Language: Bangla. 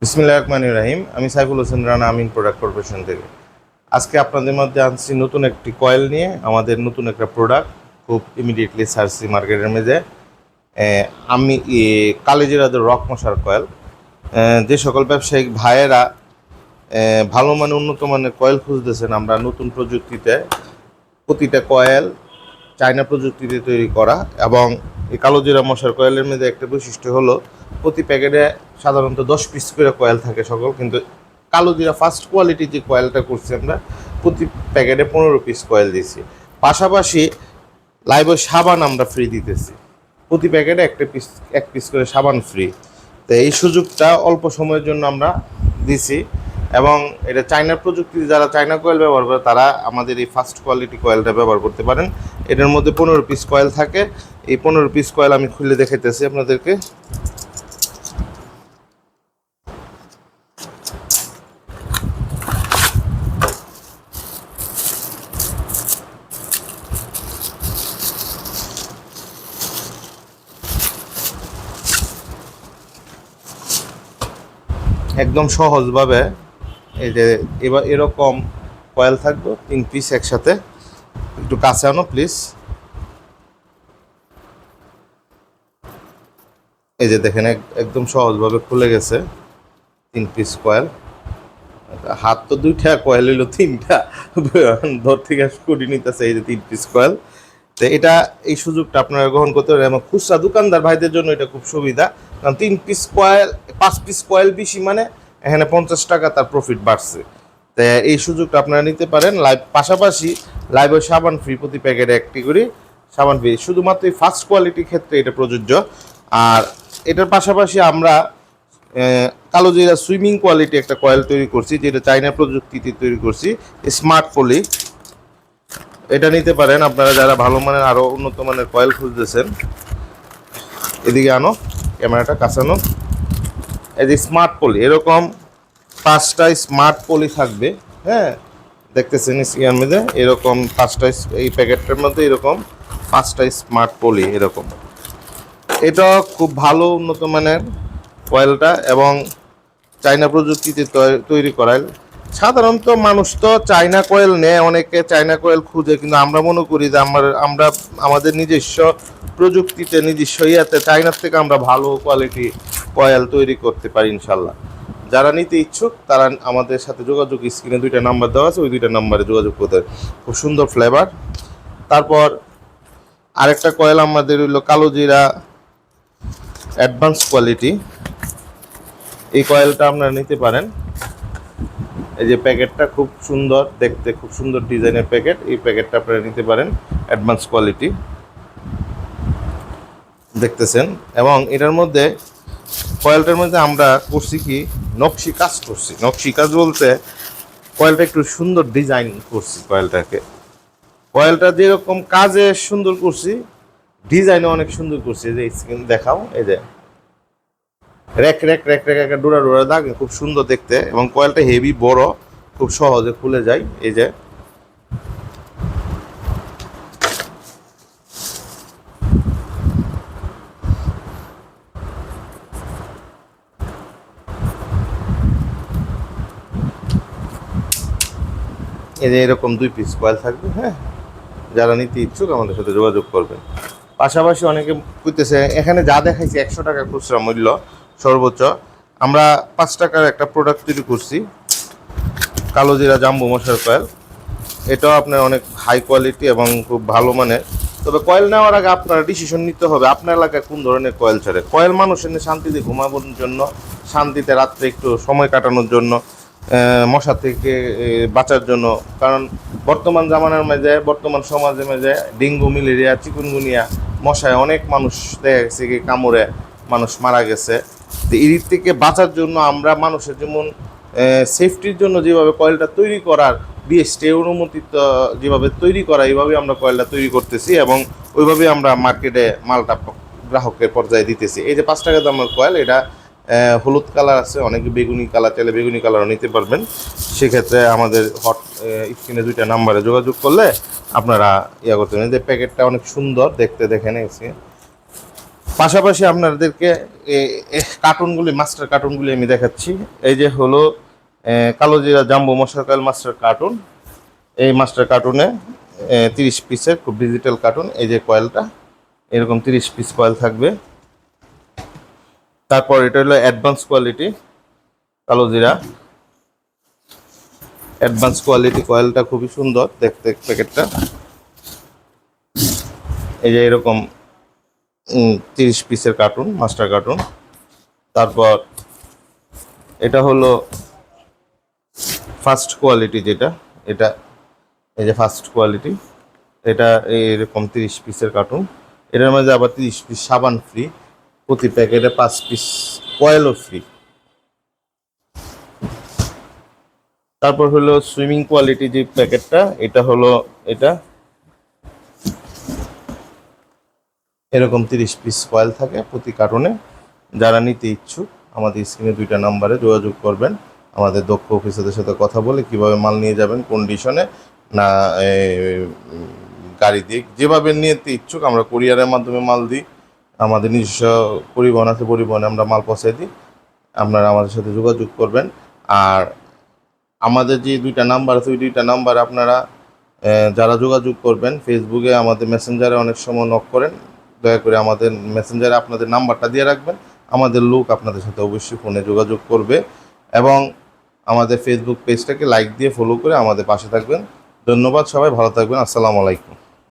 বিসমিল্লাহির রহমানির রহিম। আমি সাইফুল হোসেন রানা, আমিন প্রোডাক্ট কর্পোরেশন থেকে আজকে আপনাদের মধ্যে আনছি নতুন একটি কয়েল নিয়ে। আমাদের নতুন একটা প্রোডাক্ট খুব ইমিডিয়েটলি সার্চি মার্কেটের মধ্যে। আমি কালিজিরাদের রক মশার কয়েল। যে সকল ব্যবসায়িক ভাইয়েরা ভালো মানের উন্নত মানের কয়েল খুঁজতেছেন, আমরা নতুন প্রযুক্তিতে প্রতিটা কয়েল চায়না প্রযুক্তিতে তৈরি করা। এবং এই কালোজিরা মশার কয়েলের মধ্যে একটা বৈশিষ্ট্য হলো প্রতি প্যাকেটে সাধারণত 10 পিস করে কয়েল থাকে সকল, কিন্তু কালোজিরা ফার্স্ট কোয়ালিটির যে কয়েলটা করছি আমরা প্রতি প্যাকেটে 15 পিস কয়েল দিয়েছি। পাশাপাশি লাইবয় সাবান আমরা ফ্রি দিতেছি, প্রতি প্যাকেটে এক পিস করে সাবান ফ্রি। তো এই সুযোগটা অল্প সময়ের জন্য আমরা দিছি। এবং এটা চায়নার প্রযুক্তি, যারা চায়না কয়েল ব্যবহার করে তারা আমাদের এই ফার্স্ট কোয়ালিটি কয়েলটা ব্যবহার করতে পারেন। এটার মধ্যে 15 পিস কয়েল থাকে। এই 15 পিস কয়েল আমি খুলে দেখাইতেছি আপনাদেরকে। একদম সহজভাবে এই যে এবার এরকম কয়েল থাকবে 3 পিস একসাথে। একটু কাছে আনো প্লিজ। এই যে দেখেন একদম সহজভাবে খুলে গেছে 3 পিস কয়েল। হাত তো 2টা, কয়েল হইলো 3টা, ধর থেকে স্কুটি নিতেছে। এই যে 3 পিস কয়েল। তো এটা এই সুযোগটা আপনারা গ্রহণ করতে পারেন। এবং খুচরা দোকানদার ভাইদের জন্য এটা খুব সুবিধা, কারণ 3 পিস কয়েল 5 পিস কয়েল বেশি মানে এখানে 50 টাকা তার প্রফিট বাড়ছে। তো এই সুযোগটা আপনারা নিতে পারেন। পাশাপাশি লাইবয় সাবান ফ্রি, প্রতি প্যাকেটে একটি করে সাবান ফ্রি। শুধুমাত্র এই ফার্স্ট কোয়ালিটির ক্ষেত্রে এটা প্রযোজ্য। আর এটার পাশাপাশি আমরা কালোজিরা সুইমিং কোয়ালিটি একটা কয়েল তৈরি করছি, যেটা চাইনা প্রযুক্তিতে তৈরি করছি, স্মার্ট পলি। এটা নিতে পারেন আপনারা যারা ভালো মানের আরও উন্নত মানের কয়েল খুঁজতেছেন। এদিকে আনো, ক্যামেরাটা কাছানো। এই যে স্মার্ট পলি, এরকম 5টা স্মার্ট পলি থাকবে। হ্যাঁ, দেখতেছেন ইয়ার মধ্যে এরকম 5টা, এই প্যাকেটটার মধ্যে এরকম 5টা স্মার্ট পলি এরকম। এটা খুব ভালো উন্নত মানের কয়েলটা এবং চায়না প্রযুক্তিতে তৈরি করায়। সাধারণত মানুষ তো চায়না কয়েল নেয়, অনেকে চায়না কয়েল খুঁজে, কিন্তু আমরা মনে করি যে আমরা আমাদের নিজস্ব প্রযুক্তিতে নিজস্ব ইয়াতে চায়নার থেকে আমরা ভালো কোয়ালিটি কয়েল তৈরি করতে পারি ইনশাল্লাহ। যারা নিতে ইচ্ছুক তারা আমাদের সাথে যোগাযোগ, স্ক্রিনে 2টা নাম্বার দেওয়া আছে, ওই 2টা নাম্বারে যোগাযোগ করতে। খুব সুন্দর ফ্লেভার। তারপর আরেকটা কয়েল আমাদের হইলো কালোজিরা অ্যাডভান্স কোয়ালিটি। এই কয়েলটা আপনারা নিতে পারেন। এই যে প্যাকেটটা খুব সুন্দর দেখতে, খুব সুন্দর ডিজাইনের প্যাকেট। এই প্যাকেটটা আপনারা নিতে পারেন, অ্যাডভান্স কোয়ালিটি দেখতেছেন। এবং এটার মধ্যে কয়েলটার মধ্যে আমরা করছি কি নকশি কাজ করছি। নকশি কাজ বলতে কয়েলটা একটু সুন্দর ডিজাইন করছি। কয়েলটা যেরকম কাজে সুন্দর করছি, ডিজাইনও অনেক সুন্দর করছি। যে স্ক্রিন দেখাও, এই যে র্যাক র্যাক র্যাক র্যাক একটা ডোরা ডোরা দাগ, খুব সুন্দর দেখতে। এবং কয়েলটা হেভি বড়, খুব সহজে খুলে যায়। এই যে এরকম 2 পিস কয়েল থাকবে। হ্যাঁ, যারা নিতে ইচ্ছুক আমাদের সাথে যোগাযোগ করবেন। পাশাপাশি অনেকে কইতেছে এখানে যা দেখাইছি 100 টাকা খুচরা মূল্য সর্বোচ্চ। আমরা 5 টাকার একটা প্রোডাক্ট তৈরি করছি, কালোজিরা জাম্বো মশার কয়েল। এটাও আপনার অনেক হাই কোয়ালিটি এবং খুব ভালো মানের। তবে কয়েল নেওয়ার আগে আপনারা ডিসিশন নিতে হবে আপনার এলাকায় কোন ধরনের কয়েল ছাড়ে। কয়েল মানুষ এনে শান্তিতে ঘুমানোর জন্য, শান্তিতে রাত্রে একটু সময় কাটানোর জন্য, মশা থেকে বাঁচার জন্য। কারণ বর্তমান জামানার মাঝে, বর্তমান সমাজের মাঝে ডেঙ্গু, ম্যালেরিয়া, চিকুনগুনিয়া মশায় অনেক মানুষ দেখা গেছে কি কামড়ে মানুষ মারা গেছে। তো এর থেকে বাঁচার জন্য আমরা মানুষের যেমন সেফটির জন্য যেভাবে কয়েলটা তৈরি করার বিএসটি অনুমোদিত যেভাবে তৈরি করা, এইভাবে আমরা কয়েলটা তৈরি করতেছি এবং ওইভাবে আমরা মার্কেটে মালটা গ্রাহকের পর্যায়ে দিতেছি। এই যে 5 টাকা দামের কয়েল, এটা হলুদ কালার আছে, অনেকে বেগুনি কালার চাইলে বেগুনি কালারও নিতে পারবেন। সেক্ষেত্রে আমাদের স্ক্রিনে 2টা নাম্বারে যোগাযোগ করলে আপনারা করতে পারেন। যে প্যাকেটটা অনেক সুন্দর দেখতে, দেখেন পাশাপাশি আপনাদেরকে কার্টুনগুলি, মাস্টার কার্টুনগুলি আমি দেখাচ্ছি। এই যে হলো কালোজিরা জাম্বো মশলা কয়েল মাস্টার কার্টুন। এই মাস্টার কার্টুনে 30 পিসের খুব ডিজিটাল কার্টুন। এই যে কয়েলটা এরকম 30 পিস কয়েল থাকবে। তারপর এটা হলো অ্যাডভান্স কোয়ালিটি কালোজিরা, অ্যাডভান্স কোয়ালিটি কয়েলটা খুবই সুন্দর দেখতে প্যাকেটটা। এই যে এরকম 30 পিসের কার্টুন, মাস্টার কার্টুন। তারপর এটা হলো ফার্স্ট কোয়ালিটি, যেটা এটা এই যে ফার্স্ট কোয়ালিটি, এটা এরকম 30 পিসের কার্টুন। এটার মধ্যে আবার 30 পিস সাবান ফ্রি, প্রতি প্যাকেটে 5 পিস কয়েলও ফ্রি। তারপর হলো সুইমিং কোয়ালিটি যে প্যাকেটটা, এটা হলো এটা এরকম 30 পিস কয়েল থাকে প্রতি কার্টুনে। যারা নিতে ইচ্ছুক আমাদের স্ক্রিনে 2টা নাম্বারে যোগাযোগ করবেন। আমাদের দক্ষ অফিসারদের সাথে কথা বলে কিভাবে মাল নিয়ে যাবেন, কন্ডিশনে না গাড়ি দিয়ে, যেভাবে নিতে ইচ্ছুক আমরা কুরিয়ারের মাধ্যমে মাল দিই। আমাদের নিজস্ব পরিবহন আছে, পরিবহনে আমরা মাল পৌঁছে দিই। আপনারা আমাদের সাথে যোগাযোগ করবেন। আর আমাদের যে 2টা নাম্বার আছে, ওই 2টা নাম্বার আপনারা যারা যোগাযোগ করবেন, ফেসবুকে আমাদের মেসেঞ্জারে অনেক সময় নক করেন, দয়া করে আমাদের মেসেঞ্জারে আপনাদের নাম্বারটা দিয়ে রাখবেন। আমাদের লোক আপনাদের সাথে অবশ্যই ফোনে যোগাযোগ করবে। এবং আমাদের ফেসবুক পেজটাকে লাইক দিয়ে ফলো করে আমাদের পাশে থাকবেন। ধন্যবাদ, সবাই ভালো থাকবেন। আসসালামু আলাইকুম।